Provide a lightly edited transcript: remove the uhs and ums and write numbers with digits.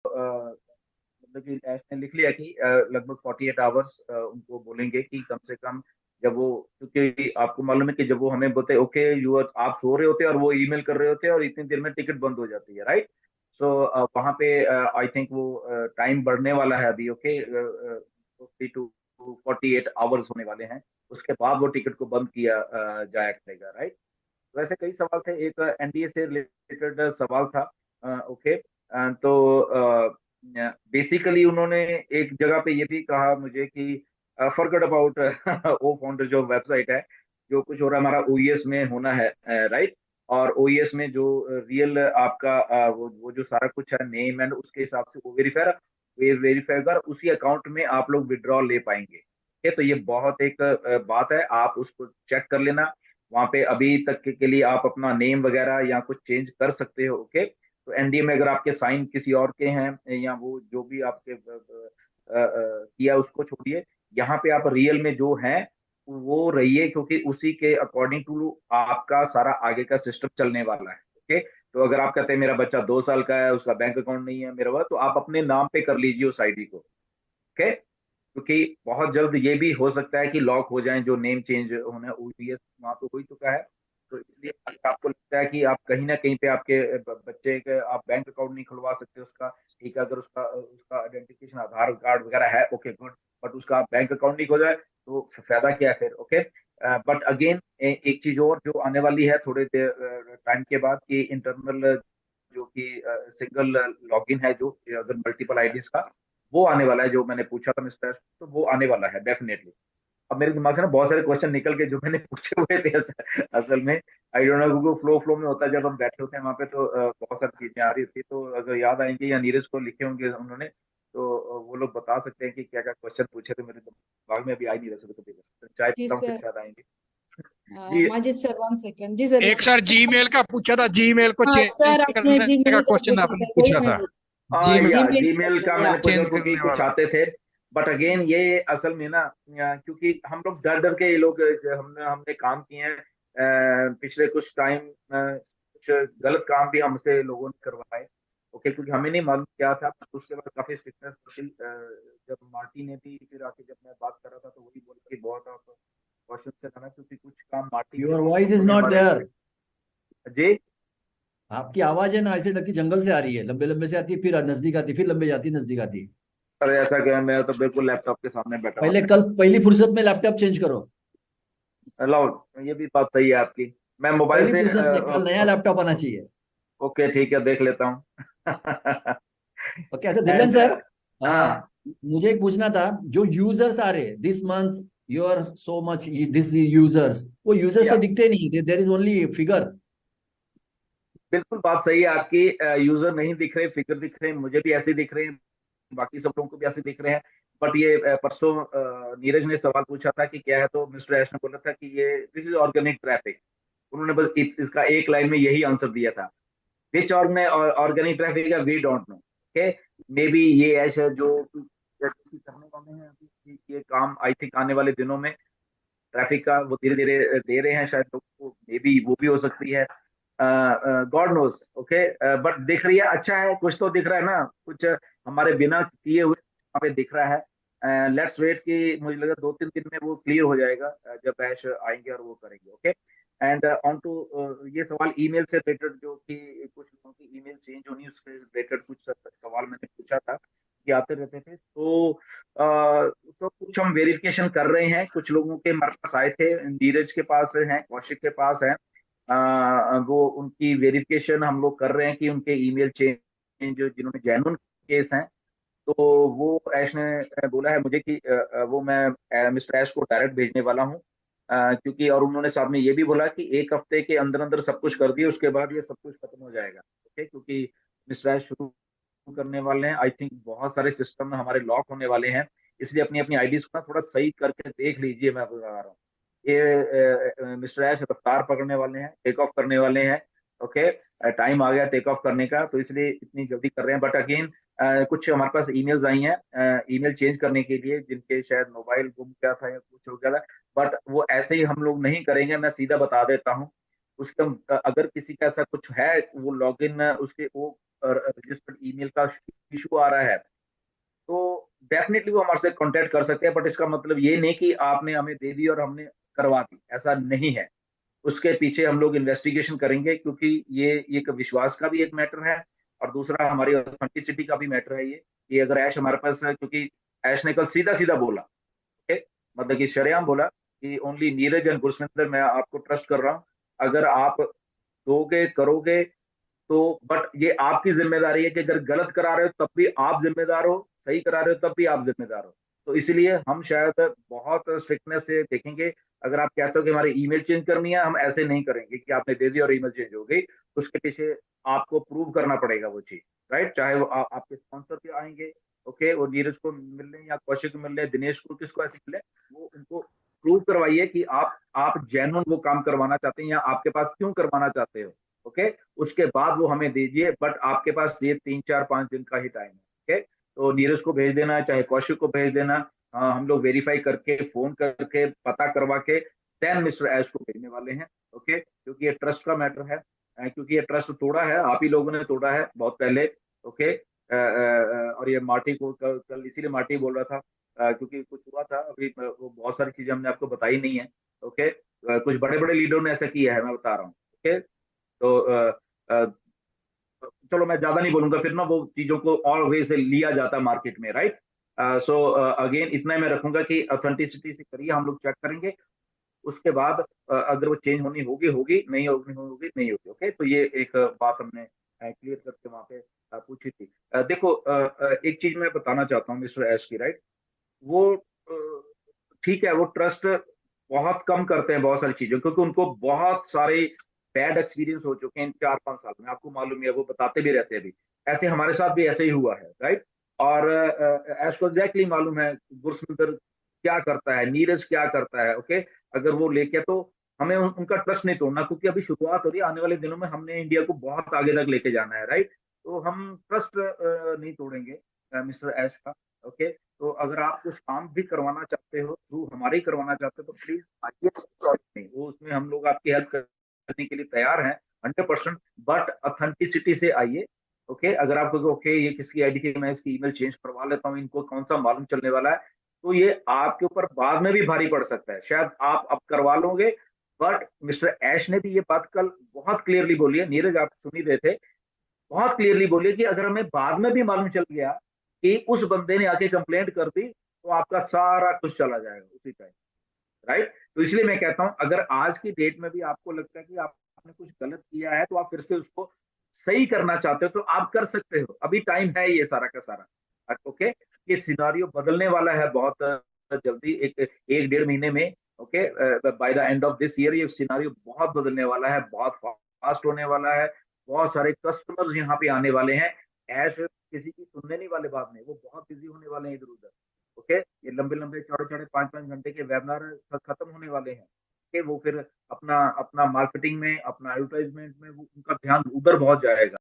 मतलब कि ऐश ने लिख लिया कि लगभग 48 आवर्स उनको बोलेंगे कि कम से कम, जब वो, क्योंकि आपको मालूम है कि जब वो हमें बोलते हैं ओके यू आर, आप सो रहे होते हैं और वो ईमेल कर रहे होते हैं और इतनी देर में टिकट बंद हो जाती है, राइट। सो वहां पे आई थिंक वो टाइम बढ़ने वाला है अभी, ओके 48 आवर्स होने वाले हैं, उसके बाद वो टिकट को बंद किया जाया करेगा, राइट। वैसे कई सवाल थे, एक एनडीए से रिलेटेड सवाल था, ओके। तो बेसिकली उन्होंने एक जगह पे ये भी कहा मुझे कि फॉरगेट अबाउट ओ फाउंडर जो वेबसाइट है, जो कुछ हो रहा है हमारा ओईएस में होना है, राइट। और ओईएस में जो रियल आपका वो जो सारा कुछ है नेम एंड उसके हिसाब से वो वेरीफाई कर उसी अकाउंट में आप लोग विड्रॉ ले पाएंगे, ठीक है। तो ये बहुत एक बात है, आप उसको चेक कर लेना। वहां पे अभी तक के लिए आप अपना नेम वगैरह या कुछ चेंज कर सकते हो, ओके। तो एनडीए में अगर आपके साइन किसी और के हैं या वो जो भी आपके किया उसको छोड़िए, यहाँ पे आप रियल में जो है वो रहिए, क्योंकि उसी के अकॉर्डिंग टू आपका सारा आगे का सिस्टम चलने वाला है, ओके। तो अगर आप कहते हैं मेरा बच्चा 2 साल का है, उसका बैंक अकाउंट नहीं है मेरा, वह तो आप अपने नाम पे कर लीजिए उस आईडी को, ओके। क्योंकि बहुत जल्द ये भी हो सकता है कि लॉक हो जाए, जो नेम चेंज होना ओडीएस वहां तो हो ही चुका है। तो इसलिए अगर आपको लगता है कि आप कहीं ना कहीं पे आपके बच्चे के आप बैंक अकाउंट नहीं खुलवा सकते उसका, ठीक है, अगर उसका उसका आइडेंटिफिकेशन आधार कार्ड वगैरह है, ओके गुड, बट उसका बैंक अकाउंट नहीं खुल जाए तो फायदा क्या है फिर, ओके। बट अगेन एक चीज और जो आने वाली है थोड़े देर टाइम के बाद, कि इंटरनल जो कि सिंगल लॉगिन है, जो अगर मल्टीपल आईडीज का, वो आने वाला है, जो मैंने पूछा था मिस्टर, तो वो आने वाला है डेफिनेटली। अब मेरे दिमाग से ना बहुत सारे क्वेश्चन निकल के जो मैंने पूछे हुए थे असल में, आई डोंट नो, क्योंकि फ्लो फ्लो में होता है, जब हम बैठे होते हैं वहां पे तो बहुत सारी चीजें आ रही थी, तो अगर याद आएंगे या नीरज को लिखे होंगे उन्होंने, तो वो लोग बता सकते हैं कि क्या क्या क्वेश्चन पूछे थे, मेरे दिमाग में अभी आ ही नहीं रहा सुबह सुबह, तो चाय जी पीता हूँ फिर सर। शायद आएंगे। जी। Majid sir 1 second. जी सर। एक सर सर जीमेल का पूछा था, जीमेल को हाँ सर, चेंज आपने करने का जीमेल का क्वेश्चन पूछा आपने था, वही पूछा मैं था। बोल। जीमेल या जीमेल का जीमेल का सर, या। मैंने पूछा, चेंज क्योंकि करने कुछ वाला। आते थे, बट अगेन ये असल में ना, क्योंकि हम लोग डर डर के, ये लोग हमने हमने काम किए हैं पिछले कुछ टाइम, कुछ गलत काम भी हमसे लोगों ने करवाए, ओके, क्योंकि हमें नहीं मालूम क्या था। उसके बाद काफी स्ट्रिक्टनेस थी, जब मार्टी ने भी फिर आके जब मैं बात कर रहा था तो वही बोला कि बहुत आप कॉशन से रहना, क्योंकि कुछ काम मार्टी के योर वॉइस इज भरोसे में नॉट हमारे देयर। जी। आपकी आवाज है ना, ऐसे लगती जंगल से आ रही है, लंबे लंबे से आती है, फिर नजदीक आती है, फिर लंबे जाती है, नजदीक आती है। अरे ऐसा क्या है, मैं तो बिल्कुल लैपटॉप के सामने बैठा हुआ पहले था। कल पहली फुर्सत में लैपटॉप चेंज करो। लो, ये भी बात सही है आपकी, मैं मोबाइल पहली से फुर्सत में कल नया लैपटॉप आना चाहिए। ओके ठीक है, देख लेता हूँ। ओके, अच्छा धीरन एंड सर। हाँ। मुझे एक पूछना था, जो यूजर्स आ रहे this month, you are so much this users, वो यूजर्स या तो दिखते नहीं, देर इज ओनली फिगर। बिल्कुल बात सही है आपकी, यूजर नहीं दिख रहे, फिगर दिख रहे हैं, मुझे भी ऐसे दिख रहे हैं, बाकी सब लोगों को भी ऐसे दिख रहे हैं। बट ये परसों नीरज ने सवाल पूछा था कि क्या है, तो मिस्टर ऐश ने बोला था कि ये दिस इज ऑर्गेनिक ट्रैफिक। उन्होंने बस इसका एक लाइन में यही आंसर दिया था, विच ऑर्गेनिक ट्रैफिक है, we don't know, okay. Maybe ये ऐसा जो करने वाले हैं अभी, ये काम आई थिंक आने वाले दिनों में ट्रैफिक का वो धीरे धीरे दे रहे हैं शायद लोगों को, मे बी वो भी हो सकती है, गॉड नोस, ओके। बट दिख रही है, अच्छा है, कुछ तो दिख रहा है ना, कुछ हमारे बिना किए हुए हमें दिख रहा है। लेट्स वेट कि मुझे लगा 2-3 दिन में वो क्लियर हो जाएगा, जब ऐश आएंगे और वो करेंगे, ओके। एंड ऑन टू ये सवाल ईमेल से रिलेटेड, जो कि कुछ लोगों की ईमेल चेंज होनी, उससे रिलेटेड कुछ सवाल मैंने पूछा था कि आते रहते थे, तो कुछ हम वेरिफिकेशन कर रहे हैं, कुछ लोगों के हमारे पास आए थे, नीरज के पास हैं, कौशिक के पास है, वो उनकी वेरिफिकेशन हम लोग कर रहे हैं कि उनके ईमेल चेंज जिन्होंने जेन्युइन केस हैं, तो वो ऐश ने बोला है मुझे कि वो मैं मिस्टर ऐश को डायरेक्ट भेजने वाला हूँ, क्योंकि और उन्होंने साथ में ये भी बोला कि एक हफ्ते के अंदर अंदर सब कुछ कर दिए, उसके बाद ये सब कुछ खत्म हो जाएगा, ओके। क्योंकि मिस्टर ऐश शुरू करने वाले हैं, आई थिंक बहुत सारे सिस्टम हमारे लॉक होने वाले हैं, इसलिए अपनी अपनी आईडीज को ना थोड़ा सही करके देख लीजिए, मैं बता रहा हूँ। ये मिस्टर ऐश रफ्तार पकड़ने वाले हैं, टेक ऑफ करने वाले हैं, ओके। टाइम आ गया टेक ऑफ करने का, तो इसलिए इतनी जल्दी कर रहे हैं, बट अगेन कुछ हमारे पास ईमेल्स आई हैं ईमेल चेंज करने के लिए, जिनके शायद मोबाइल गुम गया था या कुछ हो गया था, बट वो ऐसे ही हम लोग नहीं करेंगे, मैं सीधा बता देता हूँ। उसका अगर किसी का ऐसा कुछ है, वो लॉगिन उसके वो रजिस्टर्ड ईमेल का इशू आ रहा है, तो डेफिनेटली वो हमारे से कांटेक्ट कर सकते हैं, बट इसका मतलब ये नहीं कि आपने हमें दे दी और हमने करवा दी, ऐसा नहीं है। उसके पीछे हम लोग इन्वेस्टिगेशन करेंगे, क्योंकि ये एक विश्वास का भी एक मैटर है, और दूसरा हमारी ऑथेंटिसिटी का भी मैटर है ये, कि अगर ऐश हमारे पास है, क्योंकि ऐश ने कल सीधा-सीधा बोला, ओके? मतलब कि शरेआम बोला कि ओनली नीरज एंड गुरसिंदर, मैं आपको ट्रस्ट कर रहा हूँ। अगर आप दोगे, करोगे, तो बट ये आपकी ज़िम्मेदारी है कि अगर गलत करा रहे हो तब भी आप ज़िम्मेदार हो, सही करा रहे हो तब भी आप ज़िम्मेदार हो। तो इसीलिए हम शायद बहुत स्ट्रिक्टनेस से देखेंगे। अगर आप कहते हो कि हमारी ईमेल चेंज करनी है, हम ऐसे नहीं करेंगे कि आपने दे दी और ईमेल चेंज हो गई। उसके पीछे आपको प्रूव करना पड़ेगा वो चीज़, राइट? चाहे वो आपके स्पॉन्सर पे आएँगे, ओके? वो नीरज को मिल लें या कौशिक को मिल लें, दिनेश को, किसको ऐसे मिले, वो उनको प्रूव करवाइए कि आप जेन्युइन वो काम करवाना चाहते हैं या आपके पास क्यों करवाना चाहते हो, ओके? उसके बाद वो हमें दीजिए, बट आपके पास ये 3, 4, 5 दिन का ही टाइम है, ओके? तो नीरज को भेज देना, चाहे कौशिक को भेज देना, हम लोग वेरीफाई करके, फ़ोन करके, पता करवा के देन मिस्टर ऐश को भेजने वाले हैं, ओके? क्योंकि ये ट्रस्ट का मैटर है, क्योंकि ये ट्रस्ट तोड़ा है, आप ही लोगों ने तोड़ा है बहुत पहले, ओके? और ये मार्टी को कल इसीलिए मार्टी बोल रहा था, क्योंकि कुछ हुआ था अभी, वो बहुत सारी चीज़ें हमने आपको बताई नहीं है, ओके? कुछ बड़े-बड़े लीडरों ने ऐसा किया है, मैं बता रहा हूँ, ओके? तो अ, चलो मैं ज्यादा नहीं बोलूंगा, फिर ना वो चीजों को और वे से लिया जाता है मार्केट में, राइट? सो अगेन इतना ही मैं रखूंगा कि ऑथेंटिसिटी से करिए, हम लोग चेक करेंगे। उसके बाद अगर वो चेंज होनी होगी होगी, नहीं होगी नहीं होगी, ओके? तो ये एक बात हमने क्लियर करके वहां पे पूछी थी। देखो, एक चीज मैं बताना चाहता हूँ मिस्टर ऐश की, राइट? वो ठीक है, वो ट्रस्ट बहुत कम करते हैं बहुत सारी चीज़ों, क्योंकि उनको बहुत सारे बैड एक्सपीरियंस हो चुके हैं इन 4-5 साल में, आपको मालूम ही है, वो बताते भी रहते हैं अभी। ऐसे हमारे साथ भी ऐसे ही हुआ है, राइट? और ऐश को एग्ज़ैक्टली मालूम है गुरसिंदर क्या करता है, नीरज क्या करता है, ओके? अगर वो लेके, तो हमें उनका ट्रस्ट नहीं तोड़ना, क्योंकि अभी शुरुआत हो रही है, आने वाले दिनों में हमने इंडिया को बहुत आगे तक लेके जाना है, राइट? तो हम ट्रस्ट नहीं तोड़ेंगे मिस्टर ऐश का, ओके? तो अगर आप कुछ काम भी करवाना चाहते हो, थ्रू हमारे ही करवाना चाहते हो, तो प्लीज़ आइए, कोई प्रॉब्लम नहीं, वो उसमें हम लोग आपकी हेल्प करने के लिए तैयार हैं 100%, बट ऑथेंटिसिटी से आइए, ओके? अगर आप कहोगे ओके ये किसकी आईडी थी, मैं इसकी ईमेल चेंज करवा लेता हूँ, इनको कौन-सा मालूम चलने वाला है, तो ये आपके ऊपर बाद में भी भारी पड़ सकता है। शायद आप अब करवा लोगे, बट मिस्टर ऐश ने भी ये बात कल बहुत क्लियरली बोली है, नीरज आप सुन ही रहे थे, बहुत क्लियरली बोली कि अगर हमें बाद में भी मालूम चल गया कि उस बंदे ने आके कंप्लेंट कर दी, तो आपका सारा कुछ चला जाएगा उसी टाइम, राइट? तो इसलिए मैं कहता हूँ, अगर आज की डेट में भी आपको लगता है कि आपने कुछ गलत किया है, तो आप फिर से उसको सही करना चाहते हो, तो आप कर सकते हो। अभी टाइम है ये सारा का सारा, ओके? ये सिनेरियो बदलने वाला है बहुत जल्दी, एक 1 डेढ़ महीने में, okay? By the end of this year ये सिनेरियो बहुत बदलने वाला है, बहुत फास्ट होने वाला है, बहुत सारे कस्टमर्स यहाँ पे आने वाले हैं। ऐश किसी की सुनने नहीं वाले बाद में, वो बहुत बिज़ी होने वाले हैं इधर-उधर, ओके? ये लंबे-लंबे, चौड़े-चौड़े 5-5 घंटे के वेबिनार खत्म होने वाले हैं, ओके? वो फिर अपना अपना मार्केटिंग में, अपना एडवर्टाइज़मेंट में वो उनका ध्यान उधर बहुत जाएगा।